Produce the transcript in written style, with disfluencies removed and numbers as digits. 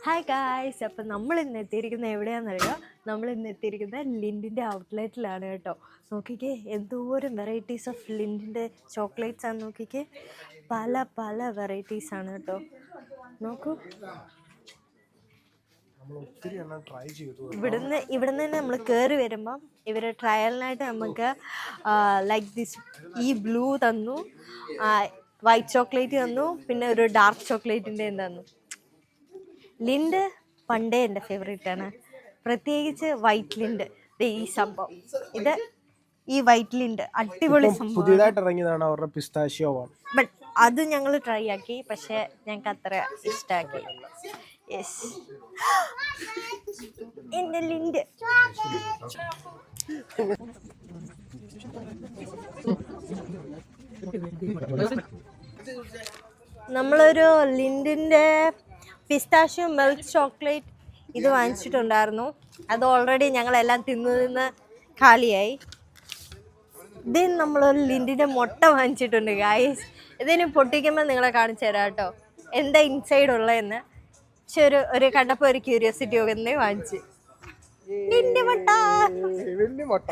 Hi guys, അപ്പം നമ്മൾ ഇന്ന് എത്തിയിരിക്കുന്നത് എവിടെയാണെന്നറിയോ? നമ്മൾ ഇന്ന് എത്തിയിരിക്കുന്നത് ലിൻഡിൻ്റെ ഔട്ട്ലെറ്റിലാണ് കേട്ടോ. നോക്കിക്കേ, എന്തോരം വെറൈറ്റീസ് ഓഫ് ലിൻഡിൻ്റെ ചോക്ലേറ്റ്സ് ആണ്. നോക്കിക്കേ, പല പല വെറൈറ്റീസാണ് കേട്ടോ. നോക്കൂ, ഇവിടുന്ന് തന്നെ നമ്മൾ കയറി വരുമ്പം ഇവർ ട്രയലിനായിട്ട് നമുക്ക് ലൈക്ക് ദിസ് ഈ ബ്ലൂ തന്നു, വൈറ്റ് ചോക്ലേറ്റ് തന്നു, പിന്നെ ഒരു ഡാർക്ക് ചോക്ലേറ്റിൻ്റെയും തന്നു. ലിൻഡ് പണ്ടേ എൻ്റെ ഫേവറേറ്റാണ്, പ്രത്യേകിച്ച് വൈറ്റ് ലിൻഡ്. ഈ സംഭവം ഈ വൈറ്റ് ലിൻഡ് അടിപൊളി സംഭവം. പുതിയതായിട്ട് ഇറങ്ങിയതാണ് അവരുടെ പിസ്താഷ്യോ. ബട്ട് അത് ഞങ്ങൾ ട്രൈ ആക്കി, പക്ഷെ ഞങ്ങൾക്ക് അത്ര ഇഷ്ടമാക്കി. യെസ്, എൻ്റെ ലിൻഡ്. നമ്മളൊരു ലിൻഡിൻ്റെ പിസ്താഷ്യോ മിൽക്ക് ചോക്ലേറ്റ് ഇത് വാങ്ങിച്ചിട്ടുണ്ടായിരുന്നു. അത് ഓൾറെഡി ഞങ്ങളെല്ലാം തിന്ന് കാലിയായി. ഇതിന് നമ്മളൊരു ലിൻഡിൻ്റെ മുട്ട വാങ്ങിച്ചിട്ടുണ്ട് ഗായ്സ്. ഇതിന് പൊട്ടിക്കുമ്പോൾ നിങ്ങളെ കാണിച്ചു തരാം കേട്ടോ എന്താ ഇൻസൈഡ് ഉള്ളതെന്ന്. പക്ഷെ ഒരു കണ്ടപ്പോൾ ഒരു ക്യൂരിയോസിറ്റി ഒക്കെ വാങ്ങിച്ച് ലിൻഡ് മുട്ട.